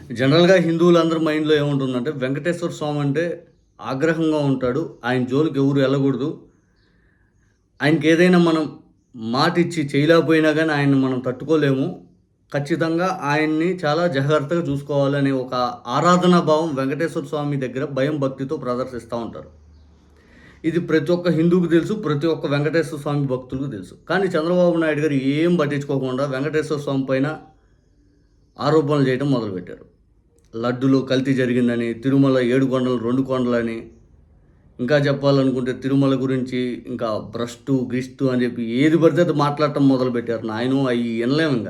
జనరల్‌గా హిందువులందరి మైండ్‌లో ఏముంటుందంటే, వెంకటేశ్వర స్వామి అంటే ఆగ్రహంగా ఉంటాడు. ఆయన జోలికి ఎవరు ఎళ్ళకూడదు. ఆయనకేదైనా మనం మాటిచ్చి చేయలేకపోయినా గానీ, ఆయన్ని మనం తట్టుకోలేము. ఖచ్చితంగా ఆయన్ని చాలా జాగ్రత్తగా చూసుకోవాలనే ఒక ఆరాధనా భావం వెంకటేశ్వర స్వామి దగ్గర భయం, భక్తితో ప్రదర్శిస్తా ఉంటారు. ఇది ప్రతి ఒక్క హిందువుకి తెలుసు. ప్రతి ఒక్క వెంకటేశ్వర స్వామి భక్తులకు తెలుసు. కానీ చంద్రబాబు నాయుడు గారు ఏం పట్టించుకోకుండా వెంకటేశ్వర స్వామి పైన ఆరోపణలు చేయడం మొదలుపెట్టారు. లడ్డులో కల్తీ జరిగిందని, తిరుమల 7 కొండలు 2 కొండలని, ఇంకా చెప్పాలనుకుంటే తిరుమల గురించి ఇంకా భ్రష్టు, గిష్టు అని చెప్పి ఏది పడితే అది మాట్లాడటం మొదలుపెట్టారు. నాయనో అయి వినలేమింక.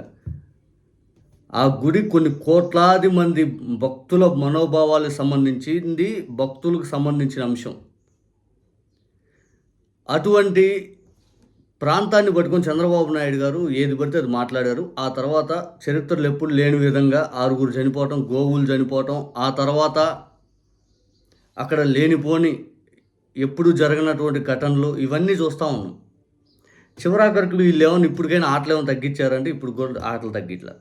ఆ గుడి కొన్ని కోట్లాది మంది భక్తుల మనోభావాలకు సంబంధించింది, భక్తులకు సంబంధించిన అంశం. అటువంటి ప్రాంతాన్ని పట్టుకొని చంద్రబాబు నాయుడు గారు ఏది పడితే అది మాట్లాడారు. ఆ తర్వాత చరిత్రలో ఎప్పుడు లేని విధంగా 6 చనిపోవటం, గోవులు చనిపోవటం, ఆ తర్వాత అక్కడ లేనిపోని ఎప్పుడూ జరగనటువంటి ఘటనలు ఇవన్నీ చూస్తూ ఉన్నాం. చివరాఖరికి వీళ్ళేమన్నా ఇప్పటికైనా ఆటలేమన్నా తగ్గించారంటే ఇప్పుడు కూడా ఆటలు తగ్గిట్లా.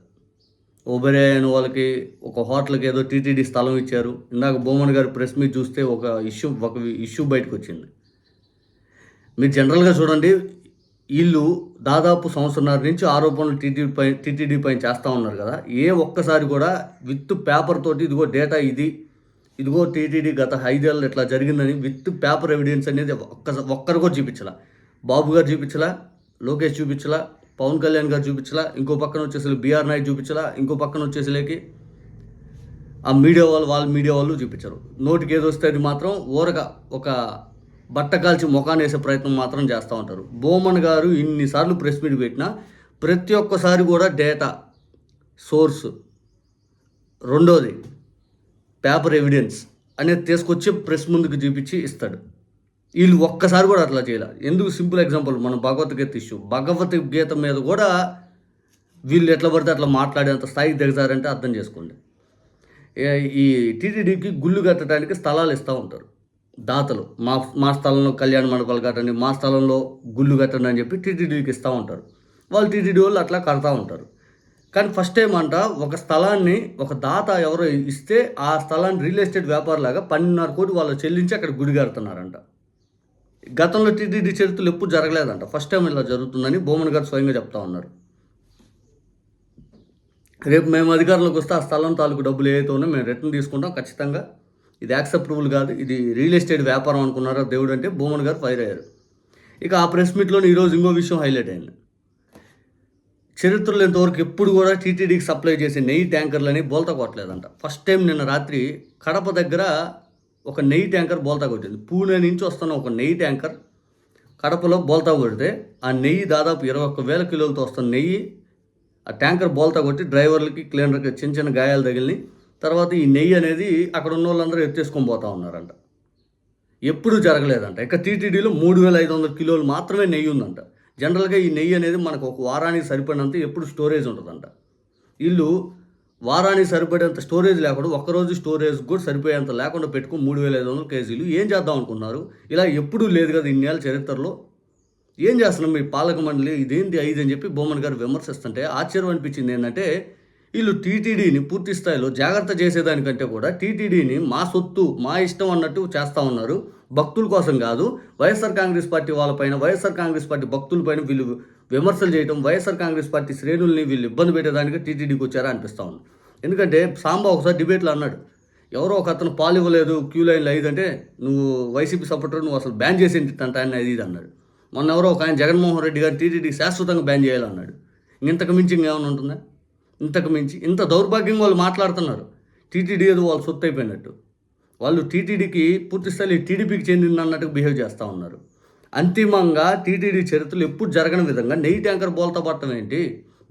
ఓబెరాయ్ అనే వాళ్ళకి ఒక హోటల్‌కి ఏదో టీటీడీ స్థలం ఇచ్చారు. ఇందాక బొమ్మన్ గారు ప్రెస్ మీట్ చూస్తే ఒక ఇష్యూ బయటకొచ్చింది. మీరు జనరల్‌గా చూడండి, ఈళ్ళు దాదాపు సంవత్సరన్నర నుంచి ఆరోపణలు టీటీడీ పైన చేస్తా ఉన్నారు కదా! ఏ ఒక్కసారి కూడా విత్ పేపర్ తోటి ఇదిగో డేటా ఇది, ఇదిగో టీటీడీ గత 5 ఏళ్లలో ఇట్లా జరిగిందని విత్ పేపర్ ఎవిడెన్స్ అనేది ఒక్కరు కూడా చూపించలా. బాబు గారు చూపించలా, లోకేష్ చూపించలా, పవన్ కళ్యాణ్ గారు చూపించలా, ఇంకో పక్కన వచ్చేసి బీఆర్ నాయుడు చూపించలా, ఇంకో పక్కన వచ్చేసరికి ఆ మీడియా వాళ్ళ మీడియా వాళ్ళు చూపించరు. నోటికి ఏదొస్తే అది మాత్రం ఊరక ఒక బట్ట కాల్చి మొఖానేసే ప్రయత్నం మాత్రం చేస్తూ ఉంటారు. బోమన్ గారు ఇన్నిసార్లు ప్రెస్ మీట్ పెట్టినా ప్రతి ఒక్కసారి కూడా డేటా, సోర్స్, రెండోది పేపర్ ఎవిడెన్స్ అనేది తీసుకొచ్చి ప్రెస్ ముందుకు చూపించి ఇస్తాడు. వీళ్ళు ఒక్కసారి కూడా అట్లా చేయలే. ఎందుకు? సింపుల్ ఎగ్జాంపుల్ మన భగవద్గీత ఇష్యూ. భగవద్గీత మీద కూడా వీళ్ళు ఎట్లా పడితే అట్లా మాట్లాడేంత స్థాయికి దిగజారంటే అర్థం చేసుకోండి. ఈ టీటీడీకి గుళ్ళు కట్టడానికి స్థలాలు ఇస్తూ ఉంటారు దాతలు. మా స్థలంలో కళ్యాణ మండపాలు కట్టండి, మా స్థలంలో గుళ్ళు కట్టండి అని చెప్పి టీటీడీకి ఇస్తూ ఉంటారు. వాళ్ళు టీటీడీ వాళ్ళు అట్లా కడతా ఉంటారు. కానీ ఫస్ట్ టైం అంట ఒక స్థలాన్ని ఒక దాత ఎవరో ఇస్తే ఆ స్థలాన్ని రియల్ ఎస్టేట్ వ్యాపారలాగా 12.5 కోట్లు వాళ్ళు చెల్లించి అక్కడ గుడి కడుతున్నారంట. గతంలో టీటీడీ చరిత్రలు ఎప్పుడు జరగలేదంట. ఫస్ట్ టైం ఇలా జరుగుతుందని బోమన్ గారు స్వయంగా చెప్తా ఉన్నారు. రేపు మేము అధికారంలోకి వస్తే ఆ స్థలం తాలూకు డబ్బులు ఏవైతే ఉన్నాయో మేము రిటర్న్ తీసుకుంటాం ఖచ్చితంగా. ఇది యాక్సెప్టబుల్ కాదు, ఇది రియల్ ఎస్టేట్ వ్యాపారం అనుకున్నారా దేవుడు అంటే బోమన్ గారు ఫైర్ అయ్యారు. ఇక ఆ ప్రెస్ మీట్లోనే ఈరోజు ఇంకో విషయం హైలైట్ అయింది. చరిత్రలో ఇంతవరకు ఎప్పుడు కూడా టీటీడీకి సప్లై చేసే నెయ్యి ట్యాంకర్లని బోల్తా కొట్టలేదంట. ఫస్ట్ టైం నిన్న రాత్రి కడప దగ్గర ఒక నెయ్యి ట్యాంకర్ బోల్తా కొట్టింది. పూణే నుంచి వస్తున్న ఒక నెయ్యి ట్యాంకర్ కడపలో బోల్తా కొడితే ఆ నెయ్యి దాదాపు 21,000 కిలోలతో వస్తున్న నెయ్యి ఆ ట్యాంకర్ బోల్తా కొట్టి డ్రైవర్లకి, క్లీనర్కి చిన్న చిన్న గాయాలు తగిలినాయి. తర్వాత ఈ నెయ్యి అనేది అక్కడ ఉన్న వాళ్ళందరూ ఎత్తేసుకొని పోతా ఉన్నారంట. ఎప్పుడూ జరగలేదంట. ఇక టీటీడీలో 3,500 కిలోలు మాత్రమే నెయ్యి ఉందంట. జనరల్గా ఈ నెయ్యి అనేది మనకు ఒక వారానికి సరిపడినంత ఎప్పుడు స్టోరేజ్ ఉంటుందంట. వీళ్ళు వారానికి సరిపడేంత స్టోరేజ్ లేకుండా ఒక్కరోజు స్టోరేజ్ కూడా సరిపోయేంత లేకుండా పెట్టుకుని 3,500 కేజీలు ఏం చేద్దాం అనుకున్నారు? ఇలా ఎప్పుడూ లేదు కదా ఇన్నేళ్ళ చరిత్రలో. ఏం చేస్తున్నాం మీ పాలక మండలి, ఇదేంటి ఐదు అని చెప్పి బొమ్మన్ గారు విమర్శిస్తుంటే ఆశ్చర్యం అనిపించింది. ఏంటంటే వీళ్ళు టీటీడీని పూర్తి స్థాయిలో జాగ్రత్త చేసేదానికంటే కూడా టీటీడీని మా సొత్తు, మా ఇష్టం అన్నట్టు చేస్తూ ఉన్నారు. భక్తుల కోసం కాదు, వైఎస్ఆర్ కాంగ్రెస్ పార్టీ వాళ్ళపైన, వైఎస్ఆర్ కాంగ్రెస్ పార్టీ భక్తులపైన వీళ్ళు విమర్శలు చేయడం, వైఎస్ఆర్ కాంగ్రెస్ పార్టీ శ్రేణుల్ని వీళ్ళు ఇబ్బంది పెట్టేదానికి టీటీడీకి వచ్చారా అనిపిస్తూ ఉంది. ఎందుకంటే సాంబా ఒకసారి డిబేట్లో అన్నాడు, ఎవరో ఒక అతను పాలు ఇవ్వలేదు, క్యూ లైన్లో 5 అంటే నువ్వు వైసీపీ సపోర్టర్, నువ్వు అసలు బ్యాన్ చేసేంటి ఆయన అది ఇది అన్నాడు. మొన్న ఎవరో ఒక ఆయన జగన్మోహన్ రెడ్డి గారు టీటీడీకి శాశ్వతంగా బ్యాన్ చేయాలన్నాడు. ఇంతకు మించి ఇంకేమైనా ఉంటుందా? ఇంతకు మించి ఇంత దౌర్భాగ్యంగా వాళ్ళు మాట్లాడుతున్నారు. టీటీడీ ఏదో వాళ్ళు సొత్తు అయిపోయినట్టు. వాళ్ళు టీటీడీకి పూర్తి స్థాయి టీడీపీకి చెందింది అన్నట్టుగా బిహేవ్ చేస్తూ ఉన్నారు. అంతిమంగా టీటీడీ చరిత్రలు ఎప్పుడు జరగని విధంగా నెయ్యి ట్యాంకర్ బోల్తా పట్టడం ఏంటి?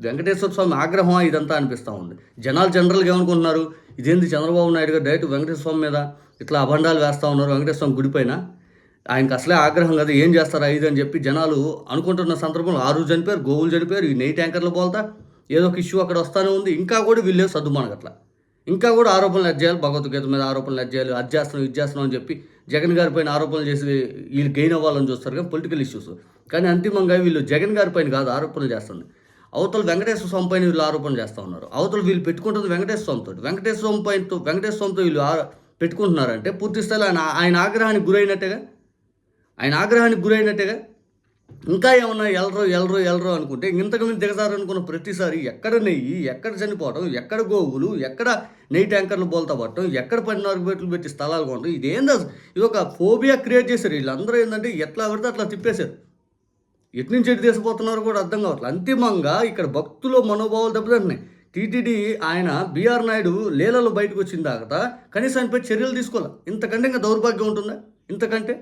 వెంకటేశ్వర స్వామి ఆగ్రహం ఇదంతా అనిపిస్తూ ఉంది. జనాలు జనరల్గా ఏమనుకుంటున్నారు, ఇదేంది చంద్రబాబు నాయుడు గారు డైరెక్ట్ వెంకటేశ్వర స్వామి మీద ఇట్లా అభండాలు వేస్తూ ఉన్నారు. వెంకటేశ్వర స్వామి గుడిపైన ఆయనకు అసలే ఆగ్రహం కదా, ఏం చేస్తారు ఐదు అని చెప్పి జనాలు అనుకుంటున్న సందర్భంలో 6 చనిపోయారు, గోవులు చనిపోయారు, ఈ నెయ్యి ట్యాంకర్లు బోల్తా ఏదో ఒక ఇష్యూ అక్కడ వస్తూనే ఉంది. ఇంకా కూడా వీళ్ళే సర్దుమానగట్ల, ఇంకా కూడా ఆరోపణలు ఎద్దేయాలి, భగవద్గీత మీద ఆరోపణలు ఎద్దేయాలి, అది చేస్తున్నాం ఇది చేస్తున్నాం అని చెప్పి జగన్ గారి పైన ఆరోపణలు చేసి వీళ్ళు గెయిన్ అవ్వాలని చూస్తారు కానీ పొలిటికల్ ఇష్యూస్. కానీ అంతిమంగా వీళ్ళు జగన్ గారి పైన కాదు ఆరోపణలు చేస్తుంది, అవతల వెంకటేశ్వర స్వామి పైన వీళ్ళు ఆరోపణ చేస్తూ ఉన్నారు. అవతల వీళ్ళు పెట్టుకుంటుంది వెంకటేశ్వర స్వామితో. వెంకటేశ్వర స్వామితో వీళ్ళు పెట్టుకుంటున్నారంటే పూర్తి స్థాయిలో ఆయన ఆగ్రహానికి గురైనట్టేగా. ఆయన ఆగ్రహానికి గురైనట్టేగా. ఇంకా ఏమన్నా ఎలరు అనుకుంటే ఇంతకు మీద దిగజారనుకున్న ప్రతిసారి ఎక్కడ నెయ్యి, ఎక్కడ చనిపోవడం, ఎక్కడ గోవులు, ఎక్కడ నెయ్యి ట్యాంకర్లు బోల్తా పట్టడం, ఎక్కడ 14 బెట్లు పెట్టి స్థలాలు కొనడం, ఇదేంది ఇది ఒక ఫోబియా క్రియేట్ చేశారు. వీళ్ళందరూ ఏంటంటే ఎట్లా పడితే అట్లా తిప్పేశారు. ఎటు నుంచి ఎటు తీసిపోతున్నారో కూడా అర్థం కావట్లేదు. అంతిమంగా ఇక్కడ భక్తుల మనోభావాలు దెబ్బతింటున్నాయి. టీటీడీ ఆయన బీఆర్ నాయుడు లీలలో బయటకు వచ్చిన దాకా కనీసం ఆయనపై చర్యలు తీసుకోవాలి. ఇంతకంటే ఇంకా దౌర్భాగ్యం ఉంటుందా? ఇంతకంటే